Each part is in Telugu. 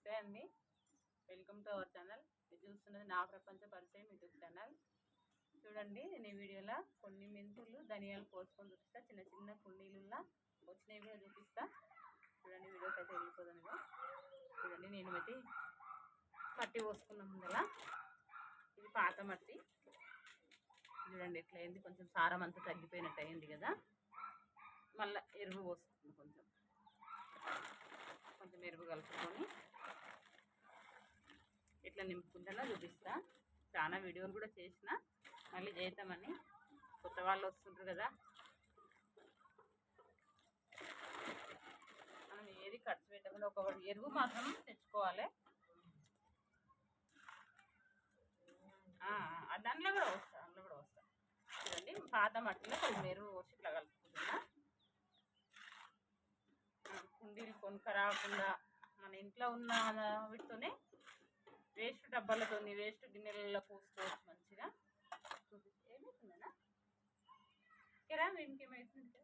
నమస్తే అండి, వెల్కమ్ టు అవర్ ఛానల్. మీరు చూస్తున్నది నా ప్రపంచ పరిచయం యూట్యూబ్ ఛానల్. చూడండి, నేను ఈ వీడియోలో కొన్ని మెంతులు ధనియాలు పోసుకొని చూపిస్తా. చిన్న చిన్న కుండీలులా వచ్చినవి కూడా చూపిస్తా. చూడండి, వీడియోకి అయితే వెళ్ళిపోదాను. చూడండి, నేను బట్టి మట్టి పోసుకున్న ముందల ఇది పాత మట్టి. చూడండి ఎట్లా అయింది, కొంచెం సారం అంతా తగ్గిపోయినట్టు అయింది కదా. మళ్ళీ ఎరువు పోసుకుంది, కొంచెం ఎరువు కలుపుకొని ఎట్లా నింపుకుంటానో చూపిస్తా. చాలా వీడియోలు కూడా చేసిన, మళ్ళీ చేద్దామని. కొత్త వాళ్ళు వస్తుంటారు కదా, మనం ఏది ఖర్చు పెట్టకుండా ఒక ఎరువు మాత్రం తెచ్చుకోవాలి. దాంట్లో కూడా వస్తా. చూడండి, పాత మట్టిలో కొంచెం ఎరువు పోసి ఇట్లా కలుపుకుంటున్నా. కుండీలు కొనుక్క రాకుండా మన ఇంట్లో ఉన్న వీటితోనే వేస్ట్ డబ్బాలతో వేస్ట్ గిన్నెలలో పోసుకోవచ్చు మంచిగా. ఏమవుతుందన్నా కెరా వీనికి ఏమవుతుంది?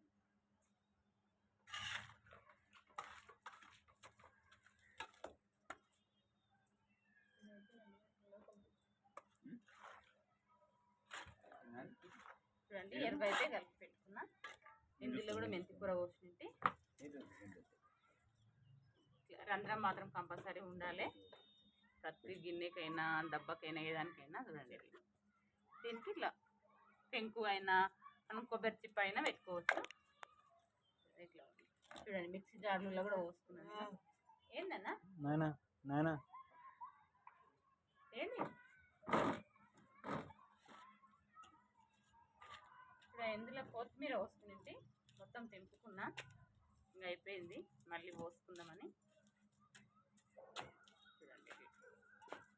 చూడండి, ఎరువు అయితే కలిపి పెట్టుకున్నా. ఇందులో కూడా మెంతి కూర పోసినట్టు. రంధ్రం మాత్రం కంపల్సరీ ఉండాలి, ప్రతి గిన్నెకైనా డబ్బాకైనా ఏదానికైనా. చూడండి, దీనికి ఇట్లా పెంకు అయినా మనం కొబ్బరి చిప్ప అయినా పెట్టుకోవచ్చు. ఇట్లా చూడండి, మిక్సీ జార్లలో కూడా పోసుకున్నాను. ఏందన్నా ఏంది ఇక్కడ ఇందులో కొత్తిమీర పోసుకుని మొత్తం తెంపుకున్నా. ఇంకా అయిపోయింది, మళ్ళీ పోసుకుందామని. చూడండి,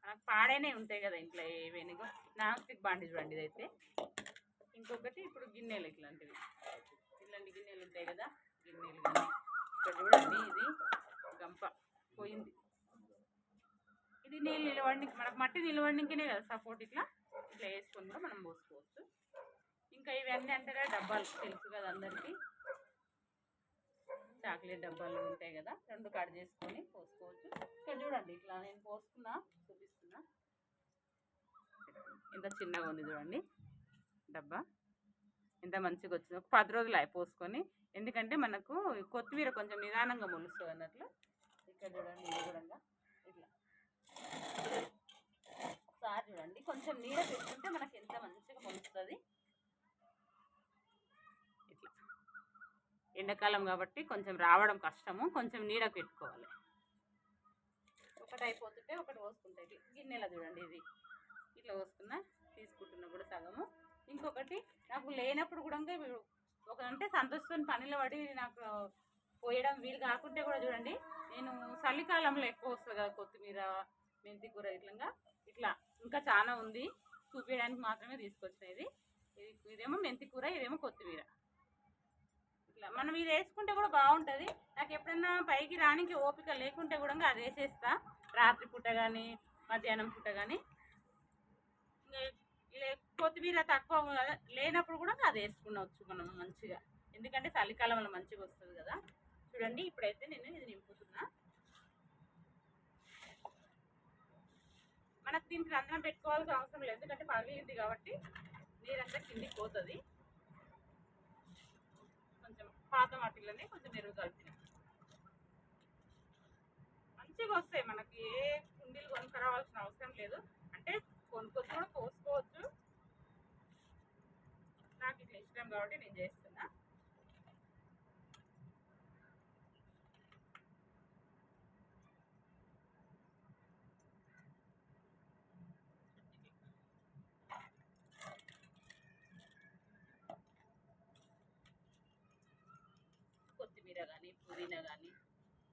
మనకు పాడైనవి ఉంటాయి కదా ఇంట్లో, ఏవేనిగో నాన్ స్టిక్ బాండి. చూడండి, ఇదైతే. ఇంకొకటి ఇప్పుడు గిన్నెలు, ఇట్లాంటి గిన్నెలు ఉంటాయి కదా, గిన్నెలు కానీ. ఇక్కడ చూడండి, ఇది గంప పోయింది. ఇది నీళ్ళు నిలవడానికి, మనకు మట్టి నిలవడానికినే కదా సపోర్ట్. ఇట్లా వేసుకొని కూడా మనం పోసుకోవచ్చు. ఇంకా ఇవన్నీ అంటే డబ్బాలు తెలుసు కదా అందరికీ, చాక్లెట్ డబ్బాలు ఉంటాయి కదా, రెండు కట్ చేసుకొని పోసుకోవచ్చు. ఇక్కడ చూడండి, ఇట్లా నేను పోసుకున్నా, చూపిస్తున్నా. ఎంత చిన్నగా ఉంది చూడండి డబ్బా, ఎంత మంచిగా వచ్చింది. ఒక 10 రోజులు పోసుకొని, ఎందుకంటే మనకు కొత్తిమీర కొంచెం నిదానంగా మొలుస్తుంది అన్నట్లు. ఇక్కడ చూడండి, ఇది కూడా ఇట్లా ఒకసారి చూడండి, కొంచెం నీడ పెట్టుకుంటే మనకి ఎంత మంచిగా మొలుస్తుంది. ఇట్లా ఎండాకాలం కాబట్టి కొంచెం రావడం కష్టము, కొంచెం నీడ పెట్టుకోవాలి. ఒకటి అయిపోతుంటే ఒకటి పోసుకుంటాయి. గిన్నెలా చూడండి, ఇది ఇట్లా పోసుకున్నా, తీసుకుంటున్నా కూడా సగము. ఇంకొకటి నాకు లేనప్పుడు కూడా అంటే సంతోషం పనిలో పడి నాకు పోయడం వీలు కాకుంటే కూడా చూడండి, నేను చలికాలంలో ఎక్కువ వస్తుంది కదా కొత్తిమీర, మెంతి కూర. ఇట్లా ఇంకా చాలా ఉంది, చూపించడానికి మాత్రమే తీసుకొచ్చినది. ఇదేమో మెంతి కూర, ఇదేమో కొత్తిమీర. ఇట్లా మనం ఇది వేసుకుంటే కూడా బాగుంటుంది. నాకు ఎప్పుడన్నా పైకి రానికి ఓపిక లేకుంటే కూడా అది వేసేస్తా, రాత్రి పూట కానీ మధ్యాహ్నం పూట కానీ. కొత్తిమీర తక్కువ లేనప్పుడు కూడా అది వేసుకునవచ్చు మనం మంచిగా, ఎందుకంటే చలికాలంలో మంచిగా వస్తుంది కదా. చూడండి, ఇప్పుడైతే నేను ఇది నింపుతున్నా. మనకు దీనికి రంధ్రం పెట్టుకోవాల్సిన అవసరం లేదు, ఎందుకంటే పగిలింది కాబట్టి నీరంతా కిందికి పోతుంది. కొంచెం పాత మట్టిలోనే కొంచెం ఎరువు కలిపిన మంచిగా వస్తాయి. మనకి ఏ కుండీలు కొనుక్కరావాల్సిన అవసరం లేదు, అంటే కొనుక్కొచ్చి కూడా పోసుకోవచ్చు. నాకు ఇట్లా ఇష్టం కాబట్టి నేను చేస్తున్నా. కొత్తిమీర కానీ పుదీనా కానీ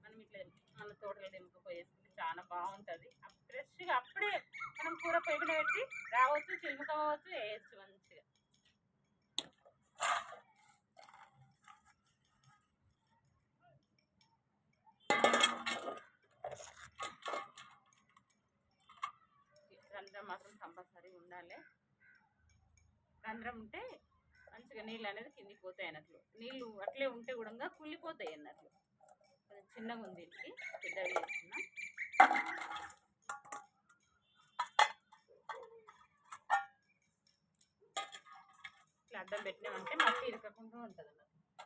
మనం ఇట్లా మన తోటలో తెంపుకొని వేసుకుంటే చాలా బాగుంటుంది. ఫ్రెష్గా అప్పుడే మనం కూర పొయ్యిన పెట్టి రావచ్చు, చిలుముకోవచ్చు, వేయచ్చు మంచిగా. రంధ్రం మాత్రం కంపల్సరీ ఉండాలి. రంధ్రం ఉంటే మంచిగా నీళ్ళు అనేది కిందికి పోతాయి అన్నట్లు. నీళ్ళు అట్లే ఉంటే కూడా కుళ్ళిపోతాయి అన్నట్లు. చిన్నగా ఉంది, దీనికి పెద్దగా చేస్తున్నా. ఇట్లా అడ్డం పెట్టినామంటే మట్టి ఇరకకుండా ఉంటుంది అన్నమాట.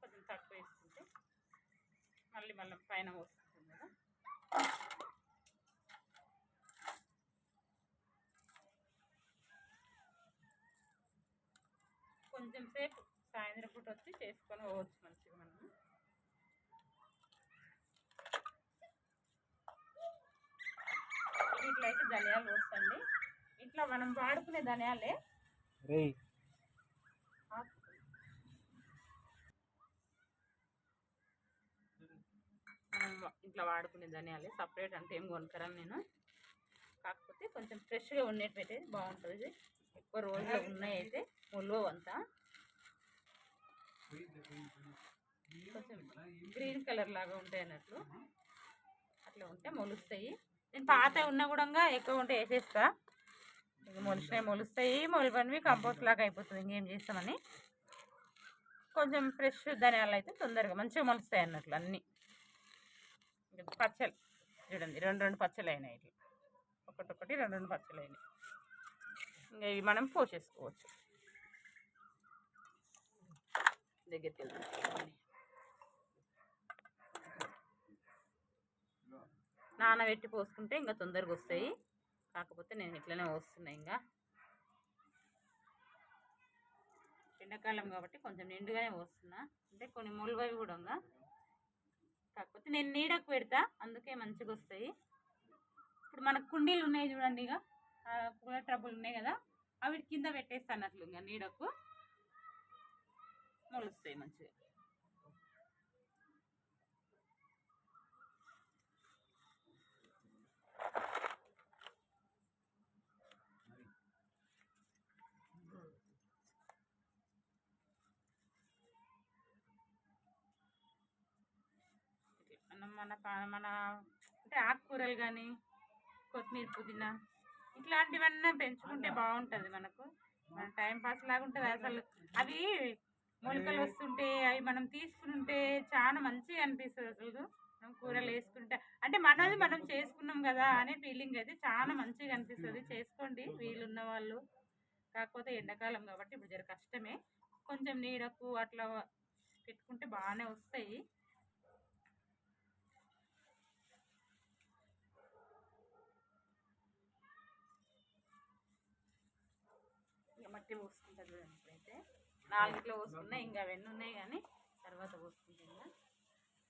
కొంచెం తక్కువ వేసుకుంటే మళ్ళీ పైన వస్తుంది కదా. కొంచెం సేపు సాయంత్రం పూట వచ్చి చేసుకొని పోవచ్చు మంచిగా మనము. ఇట్లా అయితే ధనియాలు పోస్తండి. ఇట్లా మనం వాడుకునే ధనియాలే, మనం ఇంట్లో వాడుకునే ధనియాలే, సపరేట్ అంటే ఏం కొనుక్కరాను నేను. కాకపోతే కొంచెం ఫ్రెష్గా ఉండేటైతే బాగుంటుంది. ఎక్కువ రోజులు ఉన్నాయి అయితే ములువ అంతా కొంచెం గ్రీన్ కలర్ లాగా ఉంటాయి అన్నట్లు. అట్లా ఉంటే మొలుస్తాయి. నేను పాత ఉన్నా కూడా ఎక్కువ ఉంటే వేసేస్తా. ఇక మొలుస్తాయి. మొలిపనివి కంపోస్ట్ లాగా అయిపోతుంది. ఇంకేం చేస్తామని కొంచెం ఫ్రెష్ ధనియాలు అయితే తొందరగా మంచిగా మొలుస్తాయి అన్నట్లు అన్నీ. పచ్చలు చూడండి, రెండు పచ్చలు అయినాయి. ఇట్లా ఒకటి రెండు పచ్చలు అయినాయి. ఇంకా ఇవి మనం పోసేసుకోవచ్చు. దగ్గరికి వెళ్తాం. నానబెట్టి పోసుకుంటే ఇంకా తొందరగా వస్తాయి. కాకపోతే నేను ఇట్లనే పోస్తున్నాయి. ఇంకా ఎండాకాలం కాబట్టి కొంచెం నిండుగానే పోస్తున్నా. అంటే కొన్ని మొలవవి కూడా ఇంకా. కాకపోతే నేను నీడకు పెడతా, అందుకే మంచిగా వస్తాయి. ఇప్పుడు మనకు కుండీలు ఉన్నాయి చూడండి, ఇక పూల ట్రబుల్ ఉన్నాయి కదా, అవి కింద పెట్టేస్తా అన్నట్లు. ఇంకా నీడకు మొలుస్తాయి మంచిగా. మన అంటే ఆకుకూరలు కానీ కొత్తిమీర, పుదీనా ఇట్లాంటివన్నీ పెంచుకుంటే బాగుంటుంది. మనకు మన టైంపాస్ లాగా ఉంటుంది. అసలు అవి మొలకలు వస్తుంటే అవి మనం తీసుకుని ఉంటే చాలా మంచిగా అనిపిస్తుంది. అసలు మనం కూరలు వేసుకుంటే అంటే మనది మనం చేసుకున్నాం కదా అనే ఫీలింగ్ అయితే చాలా మంచిగా అనిపిస్తుంది. చేసుకోండి వీలున్న వాళ్ళు. కాకపోతే ఎండాకాలం కాబట్టి ఇప్పుడు జర కష్టమే. కొంచెం నీడకు అట్లా పెట్టుకుంటే బాగానే వస్తాయి. ఇక మట్టి పోసుకుంటారు చూడండి. ఇప్పుడైతే 4 పోసుకున్నాయి, ఇంకా అవన్నీ ఉన్నాయి కానీ తర్వాత పోసుకుంటున్నా.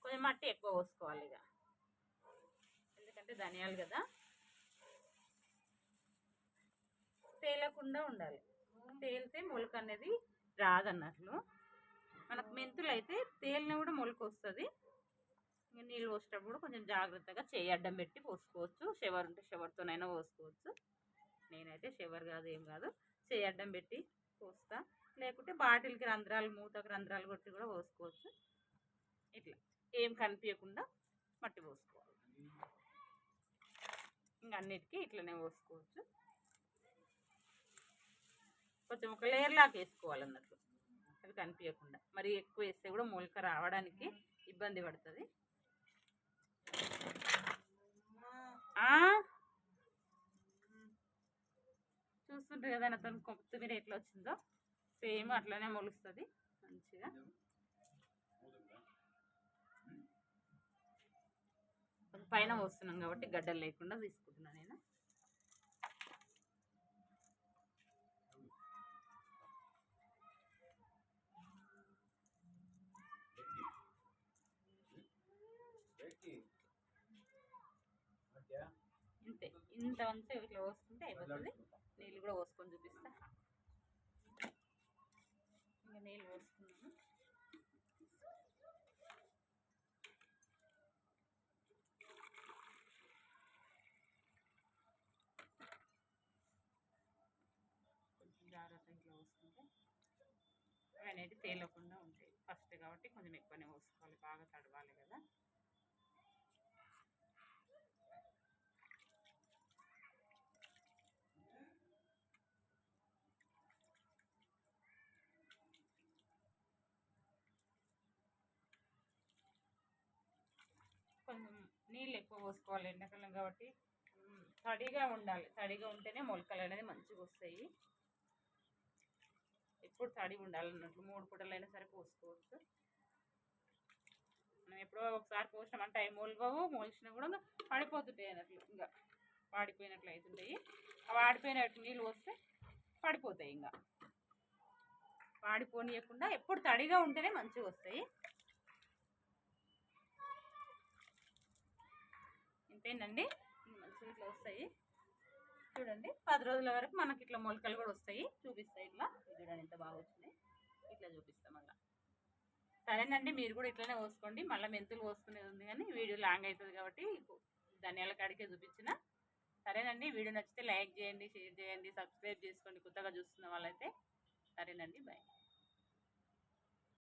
కొంచెం మట్టి ఎక్కువ పోసుకోవాలి ఇక, ఎందుకంటే ధనియాలు కదా, తేలకుండా ఉండాలి. తేలితే మొలక అనేది రాదన్నట్లు. మనకు మెంతులు అయితే తేలిన కూడా మొలక వస్తుంది. ఇంకా నీళ్ళు పోసేటప్పుడు కొంచెం జాగ్రత్తగా చేయి అడ్డం పెట్టి పోసుకోవచ్చు. షవర్ ఉంటే షవర్తోనైనా పోసుకోవచ్చు. నేనైతే షవర్ కాదు ఏం కాదు, చేయి అడ్డం పెట్టి పోస్తా. లేకుంటే బాటిల్కి రంధ్రాలు, మూతకు రంధ్రాలు కొట్టి కూడా పోసుకోవచ్చు. ఇట్లా ఏం కనిపించకుండా మట్టి పోసుకోవాలి. ఇంకా అన్నిటికీ ఇట్లనే పోసుకోవచ్చు. కొంచెం ఒక లేయర్ లాగా వేసుకోవాలన్నట్లు, అది కనిపించకుండా. మరి ఎక్కువ వేస్తే కూడా మొలక రావడానికి ఇబ్బంది పడుతుంది. చూస్తుంటారు కదా నాతో కొత్తిమీర ఎట్లా వచ్చిందో, సేమ్ అట్లనే మొలుస్తుంది మంచిగా. పైన వస్తున్నాం కాబట్టి గడ్డలు లేకుండా తీసుకుంటున్నాను నేను. ఇంతే, ఇంత వంచి ఇట్లా పోసుకుంటే అయిపోతుంది. నీళ్ళు కూడా పోసుకొని చూపిస్తా. ఇంకా నీళ్ళు పోసుకున్నాను. కొంచెం జాగ్రత్త ఇట్లా పోసుకుంటే అవి అనేది తేలకుండా ఉంటాయి. ఫస్ట్ కాబట్టి కొంచెం ఎక్కువనే పోసుకోవాలి, బాగా తడవాలి కదా. నీళ్ళు ఎక్కువ పోసుకోవాలి ఎండాకాలం కాబట్టి. తడిగా ఉండాలి, తడిగా ఉంటేనే మొలకలు అనేది మంచిగా వస్తాయి. ఎప్పుడు తడి ఉండాలన్నట్లు 3 పూటలైనా సరే పోసుకోవచ్చు. మనం ఎప్పుడో ఒకసారి పోసినామంటే అవి మొలవవు, మొలిచినా కూడా పడిపోతుంటాయి అన్నట్లు, ఇంకా వాడిపోయినట్లు అవుతుంటాయి. ఆ వాడిపోయినట్టు నీళ్ళు పోస్తే పడిపోతాయి. ఇంకా వాడిపోనీయకుండా ఎప్పుడు తడిగా ఉంటేనే మంచిగా వస్తాయి. ఇంతేనండి, మంచిగా ఇట్లా వస్తాయి. చూడండి 10 రోజుల వరకు మనకి ఇట్లా మొలకలు కూడా వస్తాయి. చూపిస్తాయి ఇట్లా, చూడండి ఎంత బాగా వచ్చినాయి. ఇట్లా చూపిస్తాం మళ్ళీ. సరేనండి, మీరు కూడా ఇట్లనే పోసుకోండి. మళ్ళీ మెంతులు పోసుకునేది ఉంది కానీ వీడియో లాంగ్ అవుతుంది కాబట్టి ధనియాల కాడికే చూపించిన. సరేనండి, వీడియో నచ్చితే లైక్ చేయండి, షేర్ చేయండి, సబ్స్క్రైబ్ చేసుకోండి కొత్తగా చూస్తున్న వాళ్ళైతే. సరేనండి, బాయ్.